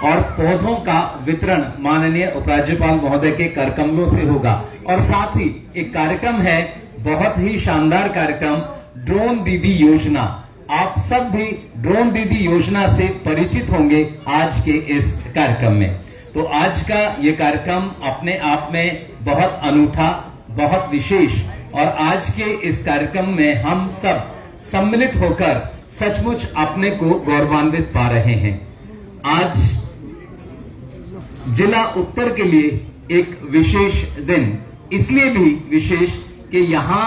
और पौधों का वितरण माननीय उपराज्यपाल महोदय के करकमलों से होगा। और साथ ही एक कार्यक्रम है, बहुत ही शानदार कार्यक्रम, ड्रोन दीदी योजना। आप सब भी ड्रोन दीदी योजना से परिचित होंगे आज के इस कार्यक्रम में। तो आज का ये कार्यक्रम अपने आप में बहुत अनूठा, बहुत विशेष, और आज के इस कार्यक्रम में हम सब सम्मिलित होकर सचमुच अपने को गौरवान्वित पा रहे हैं। आज जिला उत्तर के लिए एक विशेष दिन, इसलिए भी विशेष कि यहां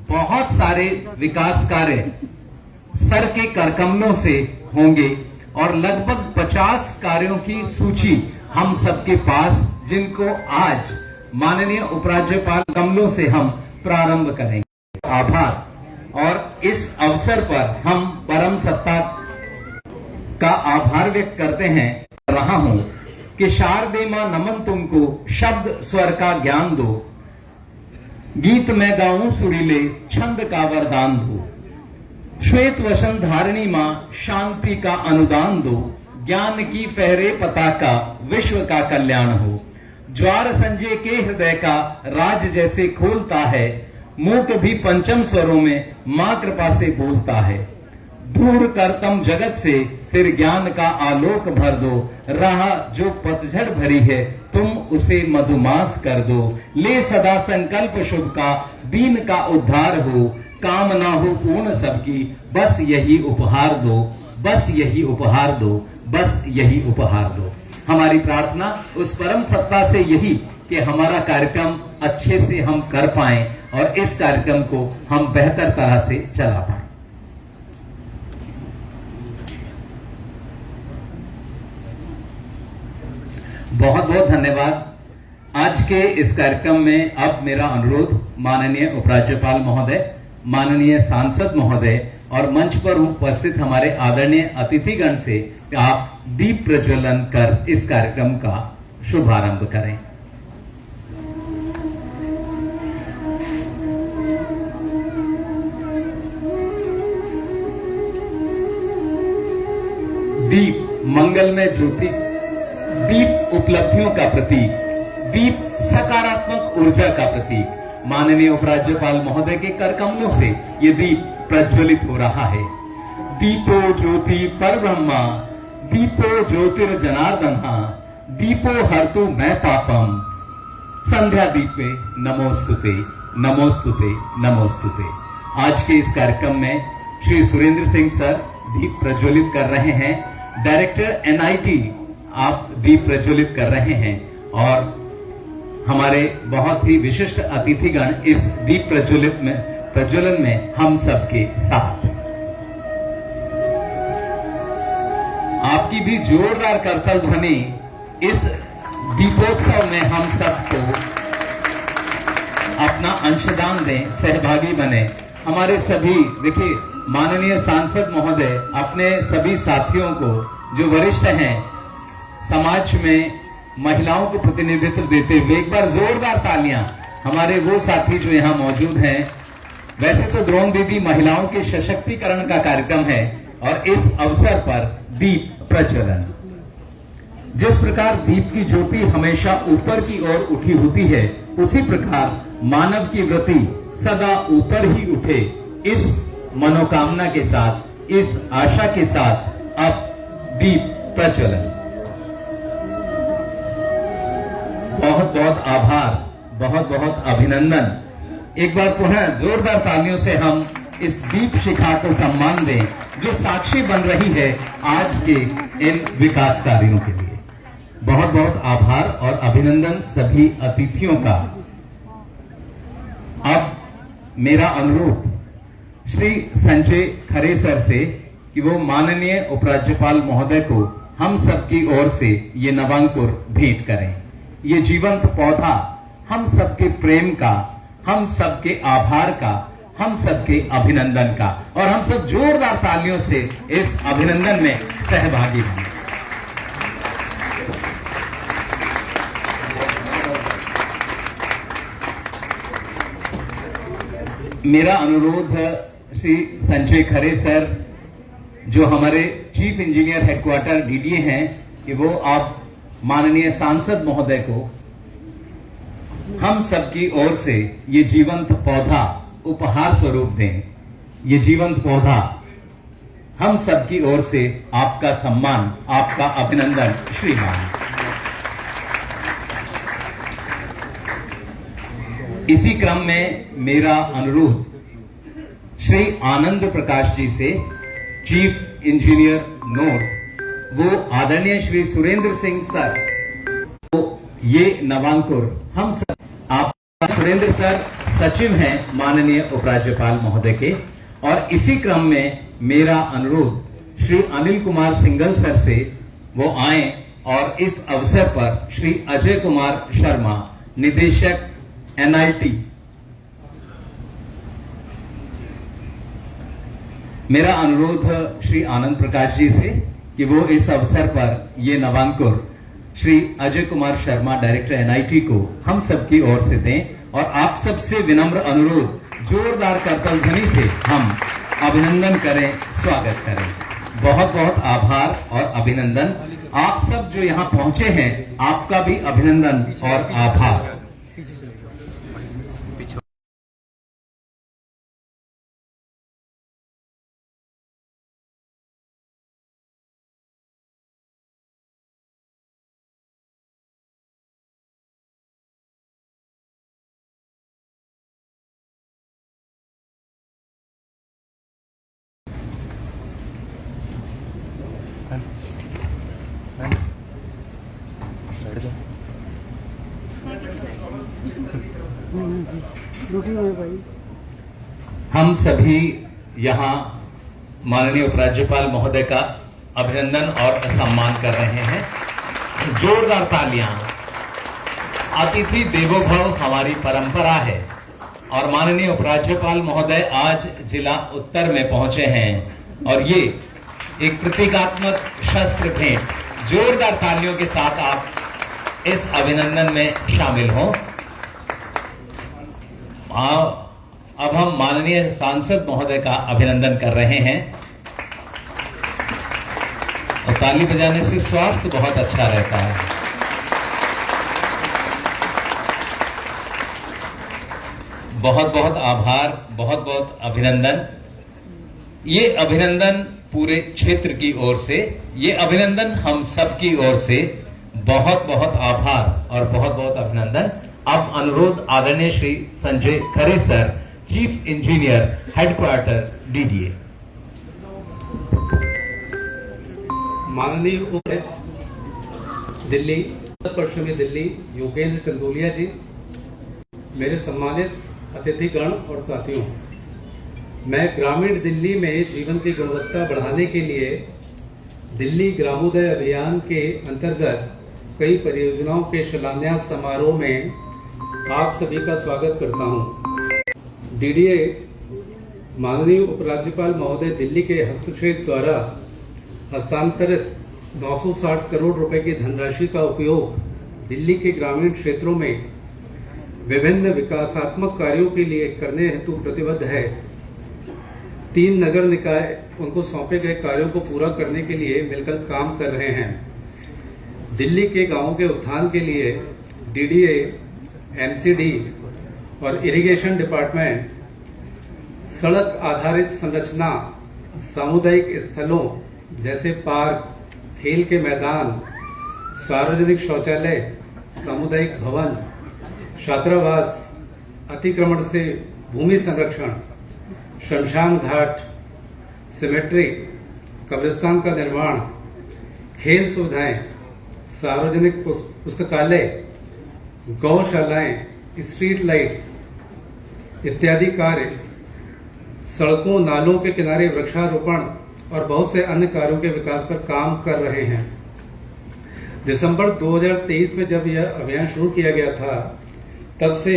बहुत सारे विकास कार्य सर के करकमलों से होंगे और लगभग 50 कार्यों की सूची हम सबके पास, जिनको आज माननीय उपराज्यपाल कमलों से हम प्रारंभ करेंगे। आभार। और इस अवसर पर हम परम सत्ता का आभार व्यक्त करते हैं। रहा हूं कि शारदे मां नमन तुमको, शब्द स्वर का ज्ञान दो, गीत में गाऊं सुरीले, छंद का वरदान दो, श्वेत वसन धारिणी मां, शांति का अनुदान दो, ज्ञान की फहरे पताका, विश्व का कल्याण हो, ज्वार संजय के हृदय का राज जैसे खोलता है, मूक भी पंचम स्वरों में मां कृपा से बोलता है, दूर करतम जगत से फिर ज्ञान का आलोक भर दो, राह जो पतझड़ भरी है तुम उसे मधुमास कर दो, ले सदा संकल्प शुभ का, दीन का उद्धार हो, कामना हो पूर्ण सबकी, बस यही उपहार दो, बस यही उपहार दो, बस यही उपहार दो। हमारी प्रार्थना उस परम सत्ता से यही कि हमारा कार्यक्रम अच्छे से हम कर पाएं और इस कार्यक्रम को हम बेहतर तरह से चला पाएं। बहुत बहुत धन्यवाद। आज के इस कार्यक्रम में अब मेरा अनुरोध माननीय उपराज्यपाल महोदय, माननीय सांसद महोदय और मंच पर उपस्थित हमारे आदरणीय अतिथिगण से आप दीप प्रज्वलन कर इस कार्यक्रम का शुभारंभ करें। दीप मंगलमय ज्योति, दीप उपलब्धियों का प्रतीक, दीप सकारात्मक ऊर्जा का प्रतीक। माननीय उपराज्यपाल महोदय के करकमलों से ये दीप प्रज्वलित हो रहा है। दीपो ज्योति परब्रह्मा, दीपो ज्योतिर्जनार्दनः, दीपो हर्तु मैं पापम, संध्या दीपे नमोस्तुते, नमोस्तुते, नमोस्तुते। आज के इस कार्यक्रम में श्री सुरेंद्र सिंह सर दीप प्रज्वलित कर रहे हैं, डायरेक्टर एनआईटी आप दीप प्रज्वलित कर रहे हैं, और हमारे बहुत ही विशिष्ट अतिथिगण इस दीप प्रज्वलन में हम सबके साथ। आपकी भी जोरदार करतल ध्वनि इस दीपोत्सव में हम सबको अपना अंशदान दें, सहभागी बने। हमारे सभी, देखिए माननीय सांसद महोदय अपने सभी साथियों को, जो वरिष्ठ हैं समाज में, महिलाओं को प्रतिनिधित्व देते हुए, एक बार जोरदार तालियां हमारे वो साथी जो यहां मौजूद हैं। वैसे तो ड्रोन दीदी महिलाओं के सशक्तिकरण का कार्यक्रम है और इस अवसर पर दीप प्रज्वलन, जिस प्रकार दीप की ज्योति हमेशा ऊपर की ओर उठी होती है, उसी प्रकार मानव की वृत्ति सदा ऊपर ही उठे, इस मनोकामना के साथ, इस आशा के साथ अब दीप प्रज्वलन। बहुत बहुत आभार, बहुत बहुत अभिनंदन। एक बार पुनः जोरदार तालियों से हम इस दीप शिखा को सम्मान दें, जो साक्षी बन रही है आज के इन विकास कार्यों के लिए। बहुत बहुत आभार और अभिनंदन सभी अतिथियों का। अब मेरा अनुरोध श्री संजय खरे सर से कि वो माननीय उपराज्यपाल महोदय को हम सबकी ओर से ये नवांकुर भेंट करें। ये जीवंत पौधा हम सबके प्रेम का, हम सबके आभार का, हम सबके अभिनंदन का, और हम सब जोरदार तालियों से इस अभिनंदन में सहभागी होंगे। मेरा अनुरोध श्री संजय खरे सर, जो हमारे चीफ इंजीनियर हेडक्वार्टर डीडीए हैं, कि वो आप माननीय सांसद महोदय को हम सबकी ओर से ये जीवंत पौधा उपहार स्वरूप दें। ये जीवंत पौधा हम सबकी ओर से आपका सम्मान, आपका अभिनंदन श्रीमान। इसी क्रम में मेरा अनुरोध श्री आनंद प्रकाश जी से, चीफ इंजीनियर नॉर्थ, वो आदरणीय श्री सुरेंद्र सिंह सर, तो ये नवांकुर हम सब, आप सुरेंद्र सर सचिव हैं माननीय उपराज्यपाल महोदय के, और इसी क्रम में मेरा अनुरोध श्री अनिल कुमार सिंघल सर से, वो आए और इस अवसर पर श्री अजय कुमार शर्मा, निदेशक NIT, मेरा अनुरोध श्री आनंद प्रकाश जी से कि वो इस अवसर पर ये नवांकुर श्री अजय कुमार शर्मा, डायरेक्टर NIT को हम सबकी ओर से दें, और आप सबसे विनम्र अनुरोध, जोरदार करताल ध्वनि से हम अभिनंदन करें, स्वागत करें। बहुत बहुत आभार और अभिनंदन। आप सब जो यहाँ पहुंचे हैं, आपका भी अभिनंदन और आभार। हम सभी यहाँ माननीय उपराज्यपाल महोदय का अभिनंदन और सम्मान कर रहे हैं। जोरदार तालियां। अतिथि देवो भव हमारी परंपरा है, और माननीय उपराज्यपाल महोदय आज जिला उत्तर में पहुंचे हैं, और ये एक प्रतीकात्मक शस्त्र भेंट। जोरदार तालियों के साथ आप इस अभिनंदन में शामिल हों। अब हम माननीय सांसद महोदय का अभिनंदन कर रहे हैं, और ताली बजाने से स्वास्थ्य बहुत अच्छा रहता है। बहुत बहुत आभार, बहुत बहुत अभिनंदन। ये अभिनंदन पूरे क्षेत्र की ओर से, ये अभिनंदन हम सब की ओर से बहुत बहुत आभार और बहुत बहुत अभिनंदन। अब अनुरोध आदरणीय Shri Sanjay Khare sir, chief engineer, headquarter DDA। माननीय उप दिल्ली, पश्चिमी दिल्ली योगेंद्र चंदोलिया जी, मेरे सम्मानित अतिथिगण और साथियों, मैं ग्रामीण दिल्ली में जीवन की गुणवत्ता बढ़ाने के लिए दिल्ली ग्रामोदय अभियान के अंतर्गत कई परियोजनाओं के शिलान्यास समारोह में आप सभी का स्वागत करता हूं। DDA माननीय उपराज्यपाल महोदय दिल्ली के हस्तक्षेप द्वारा हस्तांतरित 960 करोड़ रुपए की धनराशि का उपयोग दिल्ली के ग्रामीण क्षेत्रों में विभिन्न विकासात्मक कार्यों के लिए करने हेतु प्रतिबद्ध है। 3 नगर निकाय उनको सौंपे गए कार्यों को पूरा करने के लिए मिलकर काम कर रहे हैं। दिल्ली के गांवों के उत्थान के लिए DDA, MCD और इरिगेशन डिपार्टमेंट सड़क आधारित संरचना, सामुदायिक स्थलों जैसे पार्क, खेल के मैदान, सार्वजनिक शौचालय, सामुदायिक भवन, छात्रावास, अतिक्रमण से भूमि संरक्षण, शमशान घाट, सिमेट्री, कब्रिस्तान का निर्माण, खेल सुविधाएं, सार्वजनिक पुस्तकालय, गौशालाएं, स्ट्रीट लाइट इत्यादि कार्य, सड़कों नालों के किनारे वृक्षारोपण और बहुत से अन्य कार्यों के विकास पर काम कर रहे हैं। दिसंबर 2023 में जब यह अभियान शुरू किया गया था, तब से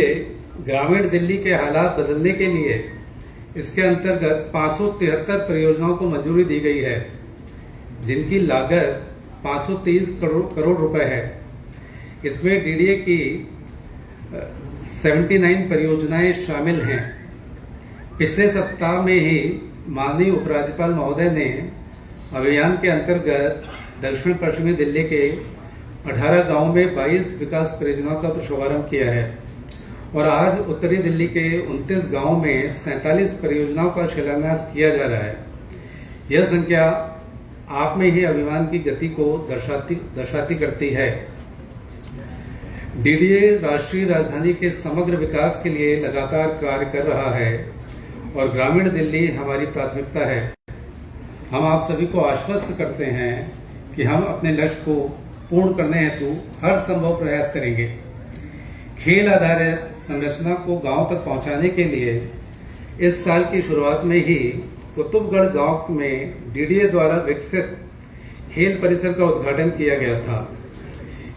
ग्रामीण दिल्ली के हालात बदलने के लिए इसके अंतर्गत 573 परियोजनाओं को मंजूरी दी गई है, जिनकी लागत 530 करोड़ रुपए है। इसमें DDA की 79 परियोजनाएं शामिल हैं। पिछले सप्ताह में ही माननीय उपराज्यपाल महोदय ने अभियान के अंतर्गत दक्षिण पश्चिमी दिल्ली के 18 गांव में 22 विकास परियोजनाओं का शुभारंभ किया है और आज उत्तरी दिल्ली के 29 गांव में 47 परियोजनाओं का शिलान्यास किया जा रहा है। यह संख्या आप में ही अभियान की गति को दर्शाती करती है। डीडीए राष्ट्रीय राजधानी के समग्र विकास के लिए लगातार कार्य कर रहा है और ग्रामीण दिल्ली हमारी प्राथमिकता है। हम आप सभी को आश्वस्त करते हैं कि हम अपने लक्ष्य को पूर्ण करने हेतु हर संभव प्रयास करेंगे। खेल आधारित संरचना को गांव तक पहुंचाने के लिए इस साल की शुरुआत में ही कुतुबगढ़ गांव में डीडीए द्वारा विकसित खेल परिसर का उद्घाटन किया गया था।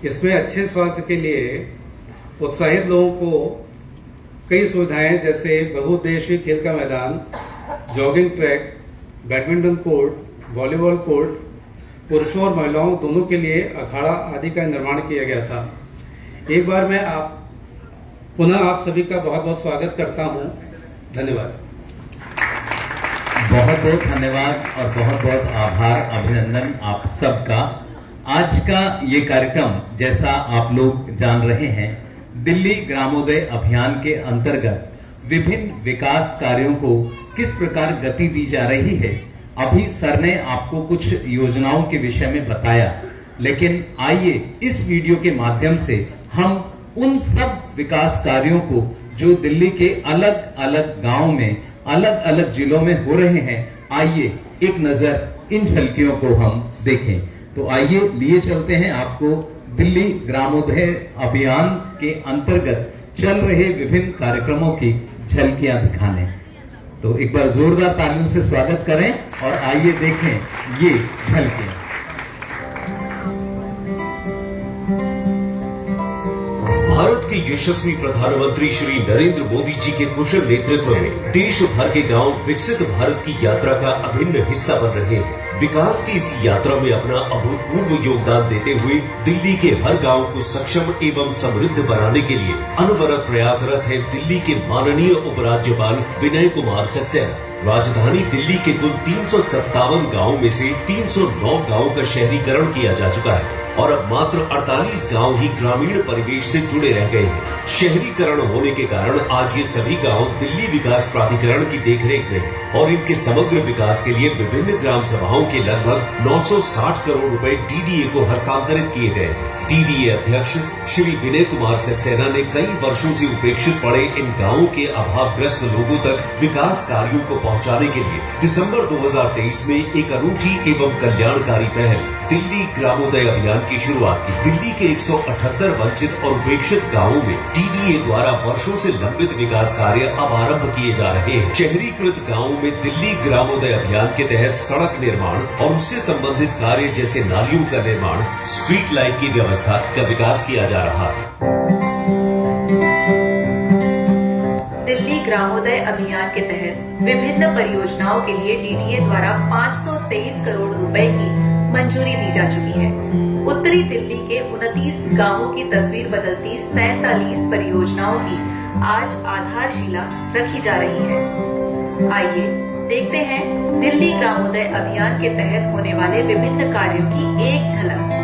इसमें अच्छे स्वास्थ्य के लिए उत्साहित लोगों को कई सुविधाएं जैसे बहुउद्देशीय खेल का मैदान, jogging track, badminton court, volleyball court, पुरुषों और महिलाओं दोनों के लिए अखाड़ा आदि का निर्माण किया गया था। एक बार मैं पुनः आप सभी का बहुत बहुत स्वागत करता हूं। धन्यवाद। बहुत बहुत धन्यवाद और बहुत बहुत आभार, अभिनंदन आप सबका। आज का ये कार्यक्रम, जैसा आप लोग जान रहे हैं, दिल्ली ग्रामोदय अभियान के अंतर्गत विभिन्न विकास कार्यों को किस प्रकार गति दी जा रही है। अभी सर ने आपको कुछ योजनाओं के विषय में बताया, लेकिन आइए इस वीडियो के माध्यम से हम उन सब विकास कार्यों को जो दिल्ली के अलग अलग गांव में, अलग अलग जिलों में हो रहे हैं, आइए एक नजर इन झलकियों को हम देखें। तो आइए लिए चलते हैं आपको दिल्ली ग्रामोदय अभियान के अंतर्गत चल रहे विभिन्न कार्यक्रमों की झलकियां दिखाने। तो एक बार जोरदार तालियों से स्वागत करें और आइए देखें ये झलकियां। भारत के यशस्वी प्रधानमंत्री श्री नरेंद्र मोदी जी के कुशल नेतृत्व में देश भर के गांव विकसित भारत की यात्रा का अभिन्न हिस्सा बन रहे हैं। विकास की इस यात्रा में अपना अभूतपूर्व योगदान देते हुए दिल्ली के हर गांव को सक्षम एवं समृद्ध बनाने के लिए अनवरत प्रयासरत है दिल्ली के माननीय उपराज्यपाल विनय कुमार सक्सेना। राजधानी दिल्ली के कुल 357 गाँव में से 309 गाँव का शहरीकरण किया जा चुका है और अब मात्र 48 गांव ही ग्रामीण परिवेश से जुड़े रह गए हैं। शहरीकरण होने के कारण आज ये सभी गांव दिल्ली विकास प्राधिकरण की देखरेख में हैं और इनके समग्र विकास के लिए विभिन्न ग्राम सभाओं के लगभग 960 करोड़ रुपए डीडीए को हस्तांतरित किए गए हैं। डीडीए अध्यक्ष श्री विनय कुमार सक्सेना ने कई वर्षों से उपेक्षित पड़े इन गांवों के अभावग्रस्त लोगों तक विकास कार्यों को पहुंचाने के लिए दिसंबर 2023 में एक अनूठी एवं कल्याणकारी पहल दिल्ली ग्रामोदय अभियान की शुरुआत की। दिल्ली के 178 वंचित और उपेक्षित गाँवों में डीडीए द्वारा वर्षों से लंबित विकास कार्य अब आरंभ किए जा रहे हैं। शहरीकृत गाँवों में दिल्ली ग्रामोदय अभियान के तहत सड़क निर्माण और उससे संबंधित कार्य जैसे नालियों का निर्माण, स्ट्रीट लाइट की व्यवस्था का विकास किया जा रहा है। दिल्ली ग्रामोदय अभियान के तहत विभिन्न परियोजनाओं के लिए डीडीए द्वारा 523 करोड़ रुपए की मंजूरी दी जा चुकी है। उत्तरी दिल्ली के 29 गांवों की तस्वीर बदलती 47 परियोजनाओं की आज आधारशिला रखी जा रही है। आइए देखते हैं दिल्ली ग्रामोदय अभियान के तहत होने वाले विभिन्न कार्यों की एक झलक।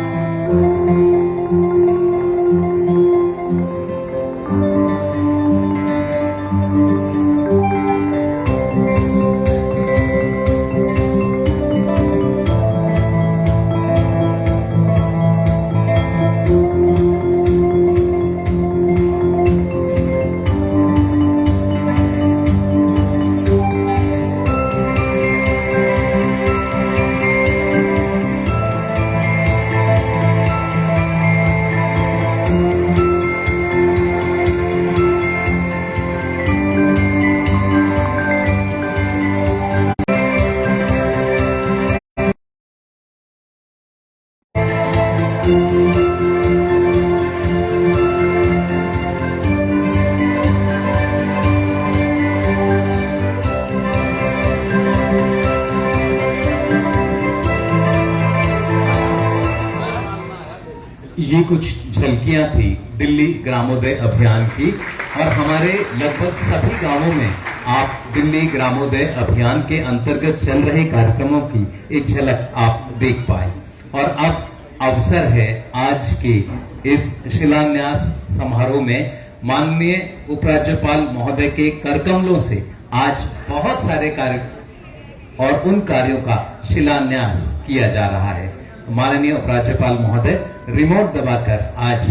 ये कुछ झलकियां थी दिल्ली ग्रामोदय अभियान की और हमारे लगभग सभी गांवों में आप दिल्ली ग्रामोदय अभियान के अंतर्गत चल रहे कार्यक्रमों की एक झलक आप देख पाए। और अब अवसर है आज के इस शिलान्यास समारोह में माननीय उपराज्यपाल महोदय के करकमलों से आज बहुत सारे कार्य और उन कार्यों का शिलान्यास किया जा रहा है। माननीय उपराज्यपाल महोदय रिमोट दबाकर आज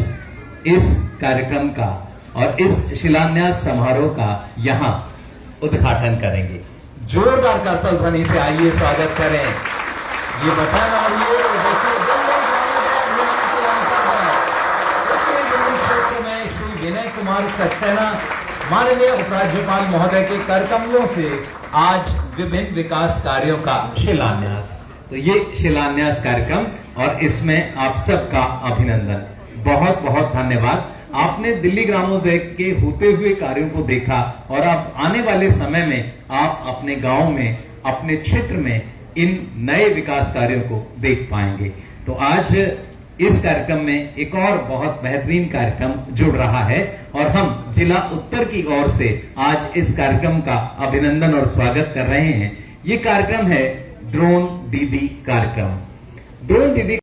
इस कार्यक्रम का और इस शिलान्यास समारोह का यहां उद्घाटन करेंगे। जोरदार करतल ध्वनि से आइए स्वागत करें। ये बताना क्षेत्र में श्री विनय कुमार सक्सेना माननीय उपराज्यपाल महोदय के करकमलों से आज विभिन्न विकास कार्यों का शिलान्यास। तो ये शिलान्यास कार्यक्रम और इसमें आप सबका अभिनंदन, बहुत बहुत धन्यवाद। आपने दिल्ली ग्रामोदय के होते हुए कार्यों को देखा और अब आने वाले समय में आप अपने गांव में, अपने क्षेत्र में इन नए विकास कार्यों को देख पाएंगे। तो आज इस कार्यक्रम में एक और बहुत बेहतरीन कार्यक्रम जुड़ रहा है और हम जिला उत्तर की ओर से आज इस कार्यक्रम का अभिनंदन और स्वागत कर रहे हैं। ये कार्यक्रम है ड्रोन दीदी कार्यक्रम। ड्रोन दीदी